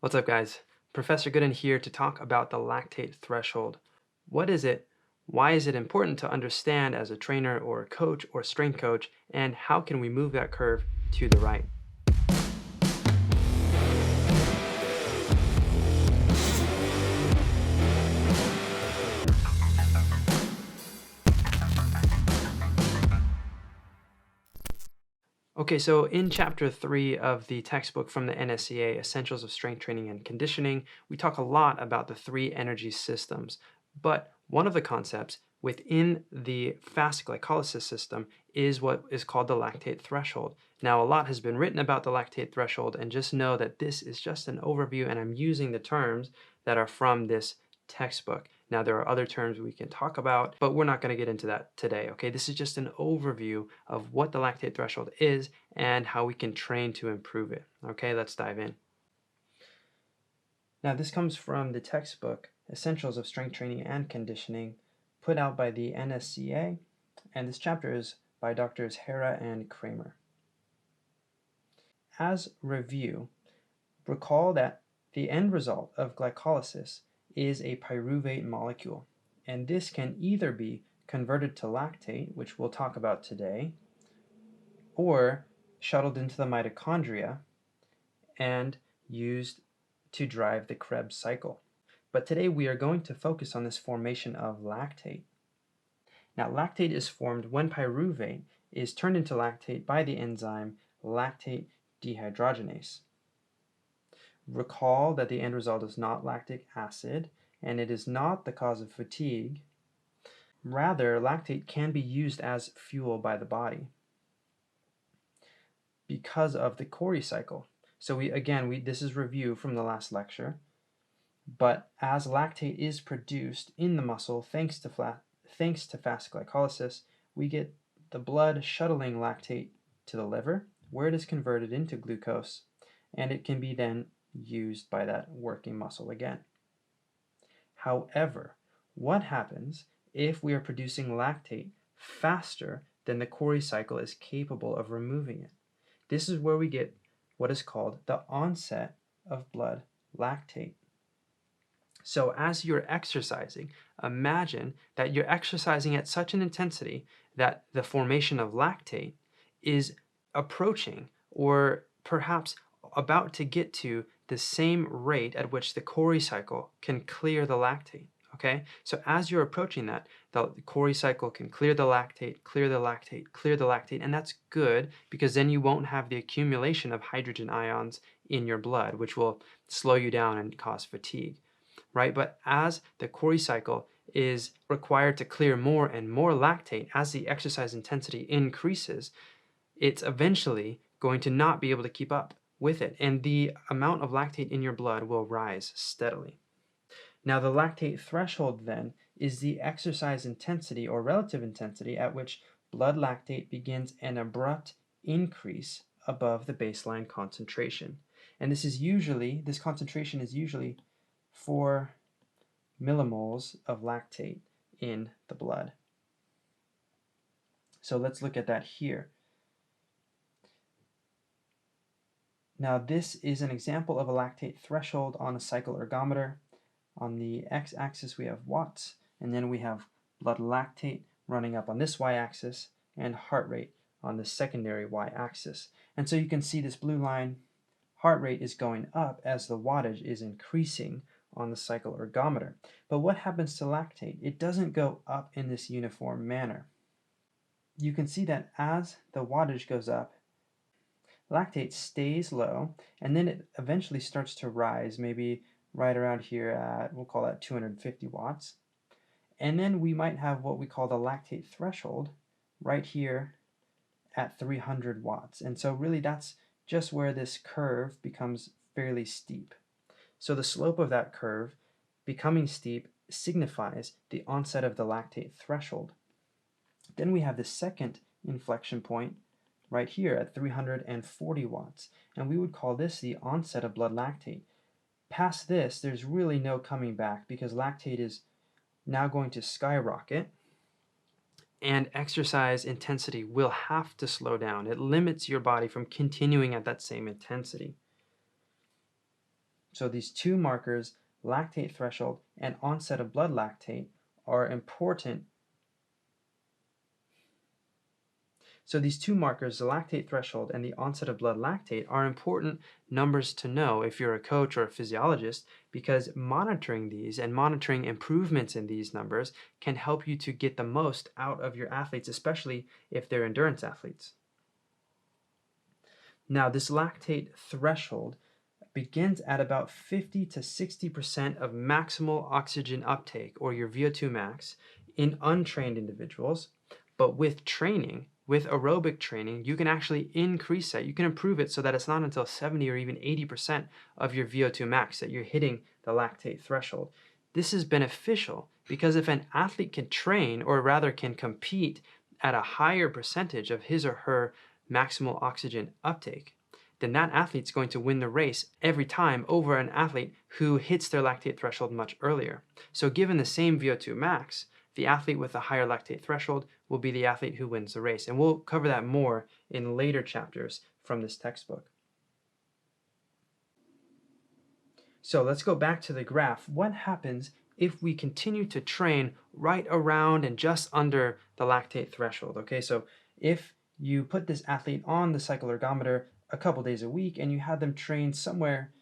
What's up, guys? Professor Goodin here to talk about the lactate threshold. What is it? Why is it important to understand as a trainer or a coach or strength coach? And how can we move that curve to the right? Okay, so in chapter 3 of the textbook from the NSCA, Essentials of Strength Training and Conditioning, we talk a lot about the three energy systems. But one of the concepts within the fast glycolysis system is what is called the lactate threshold. Now, a lot has been written about the lactate threshold, and just know that this is just an overview, and I'm using the terms that are from this textbook. Now, there are other terms we can talk about, but we're not going to get into that today, okay? This is just an overview of what the lactate threshold is and how we can train to improve it. Okay, let's dive in. Now, this comes from the textbook, Essentials of Strength Training and Conditioning, put out by the NSCA, and this chapter is by Drs. Hara and Kramer. As review, recall that the end result of glycolysis is a pyruvate molecule, and this can either be converted to lactate, which we'll talk about today, or shuttled into the mitochondria and used to drive the Krebs cycle. But today we are going to focus on this formation of lactate. Now, lactate is formed when pyruvate is turned into lactate by the enzyme lactate dehydrogenase. Recall that the end result is not lactic acid, and it is not the cause of fatigue. Rather, lactate can be used as fuel by the body because of the Cori cycle. So this is review from the last lecture, but as lactate is produced in the muscle thanks to fast glycolysis, we get the blood shuttling lactate to the liver, where it is converted into glucose, and it can be then used by that working muscle again. However, what happens if we are producing lactate faster than the Cori cycle is capable of removing it? This is where we get what is called the onset of blood lactate. So as you're exercising, imagine that you're exercising at such an intensity that the formation of lactate is approaching or perhaps about to get to the same rate at which the Cori cycle can clear the lactate. Okay, so as you're approaching that, the Cori cycle can clear the lactate, clear the lactate, clear the lactate, and that's good because then you won't have the accumulation of hydrogen ions in your blood, which will slow you down and cause fatigue, right? But as the Cori cycle is required to clear more and more lactate as the exercise intensity increases, it's eventually going to not be able to keep up with it, and the amount of lactate in your blood will rise steadily. Now, the lactate threshold then is the exercise intensity or relative intensity at which blood lactate begins an abrupt increase above the baseline concentration. And this concentration is usually 4 millimoles of lactate in the blood. So let's look at that here. Now, this is an example of a lactate threshold on a cycle ergometer. On the x-axis, we have watts, and then we have blood lactate running up on this y-axis and heart rate on the secondary y-axis. And so you can see this blue line, heart rate is going up as the wattage is increasing on the cycle ergometer. But what happens to lactate? It doesn't go up in this uniform manner. You can see that as the wattage goes up, lactate stays low, and then it eventually starts to rise, maybe right around here at, we'll call that 250 watts. And then we might have what we call the lactate threshold right here at 300 watts. And so really that's just where this curve becomes fairly steep. So the slope of that curve becoming steep signifies the onset of the lactate threshold. Then we have the second inflection point right here at 340 watts, and we would call this the onset of blood lactate. Past this, there's really no coming back because lactate is now going to skyrocket, and exercise intensity will have to slow down. It limits your body from continuing at that same intensity. So these two markers, lactate threshold and onset of blood lactate, are important. So these two markers, the lactate threshold and the onset of blood lactate, are important numbers to know if you're a coach or a physiologist, because monitoring these and monitoring improvements in these numbers can help you to get the most out of your athletes, especially if they're endurance athletes. Now, this lactate threshold begins at about 50 to 60% of maximal oxygen uptake, or your VO2 max, in untrained individuals. But with training, with aerobic training, you can actually increase that. You can improve it so that it's not until 70 or even 80% of your VO2 max that you're hitting the lactate threshold. This is beneficial because if an athlete can train, or rather can compete at a higher percentage of his or her maximal oxygen uptake, then that athlete's going to win the race every time over an athlete who hits their lactate threshold much earlier. So given the same VO2 max, the athlete with a higher lactate threshold will be the athlete who wins the race. And we'll cover that more in later chapters from this textbook. So let's go back to the graph. What happens if we continue to train right around and just under the lactate threshold? Okay, so if you put this athlete on the cycle ergometer a couple days a week and you had them train somewhere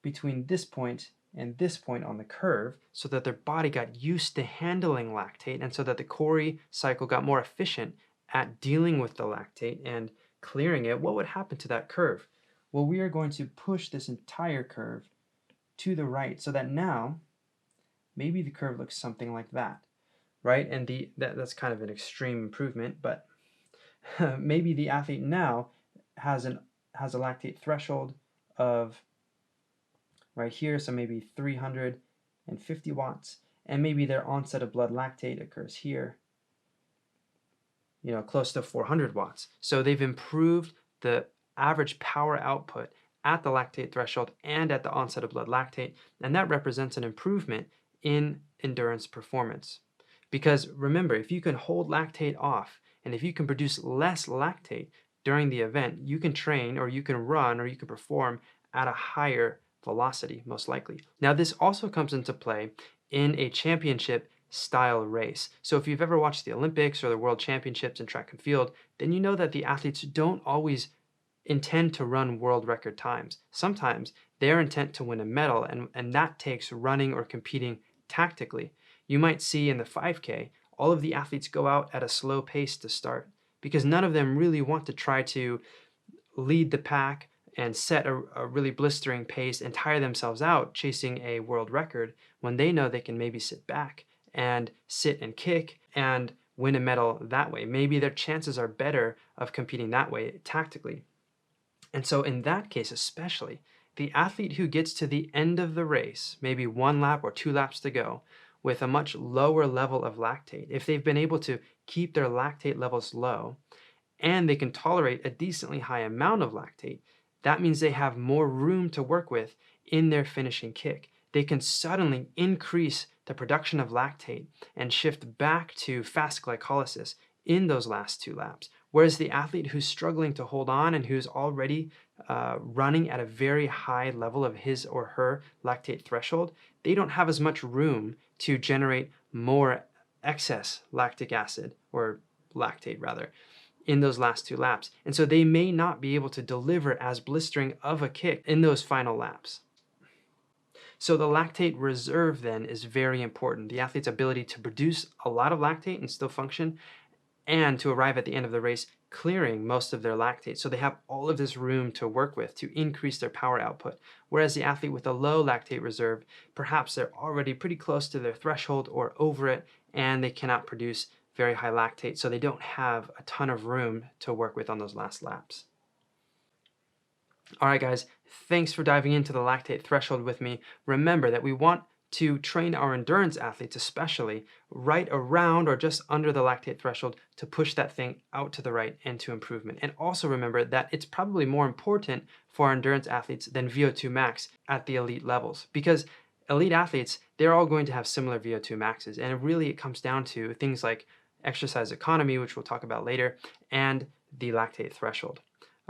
between this point and this point on the curve so that their body got used to handling lactate and so that the Cori cycle got more efficient at dealing with the lactate and clearing it, what would happen to that curve? Well, we are going to push this entire curve to the right so that now maybe the curve looks something like that, right? And that's kind of an extreme improvement, but maybe the athlete now has a lactate threshold of right here, so maybe 350 watts, and maybe their onset of blood lactate occurs here, close to 400 watts. So they've improved the average power output at the lactate threshold and at the onset of blood lactate, and that represents an improvement in endurance performance. Because remember, if you can hold lactate off, and if you can produce less lactate during the event, you can train, or you can run, or you can perform at a higher velocity, most likely. Now, this also comes into play in a championship style race. So if you've ever watched the Olympics or the World Championships in track and field, then you know that the athletes don't always intend to run world record times. Sometimes they're intent to win a medal, and that takes running or competing tactically. You might see in the 5K, all of the athletes go out at a slow pace to start because none of them really want to try to lead the pack and set a really blistering pace and tire themselves out chasing a world record when they know they can maybe sit back and sit and kick and win a medal that way. Maybe their chances are better of competing that way tactically. And so in that case especially, the athlete who gets to the end of the race, maybe 1 lap or 2 laps to go, with a much lower level of lactate, if they've been able to keep their lactate levels low and they can tolerate a decently high amount of lactate, that means they have more room to work with in their finishing kick. They can suddenly increase the production of lactate and shift back to fast glycolysis in those last 2 laps. Whereas the athlete who's struggling to hold on and who's already running at a very high level of his or her lactate threshold, they don't have as much room to generate more excess lactic acid, or lactate rather, in those last 2 laps. And so they may not be able to deliver as blistering of a kick in those final laps. So the lactate reserve then is very important. The athlete's ability to produce a lot of lactate and still function, and to arrive at the end of the race clearing most of their lactate. So they have all of this room to work with to increase their power output. Whereas the athlete with a low lactate reserve, perhaps they're already pretty close to their threshold or over it, and they cannot produce very high lactate, so they don't have a ton of room to work with on those last laps. All right, guys, thanks for diving into the lactate threshold with me. Remember that we want to train our endurance athletes especially right around or just under the lactate threshold to push that thing out to the right and to improvement. And also remember that it's probably more important for our endurance athletes than VO2 max at the elite levels, because elite athletes, they're all going to have similar VO2 maxes, and it comes down to things like exercise economy, which we'll talk about later, and the lactate threshold.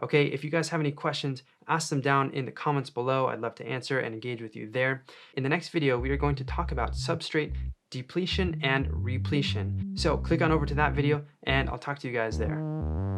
Okay, if you guys have any questions, ask them down in the comments below. I'd love to answer and engage with you there. In the next video, we are going to talk about substrate depletion and repletion. So click on over to that video and I'll talk to you guys there.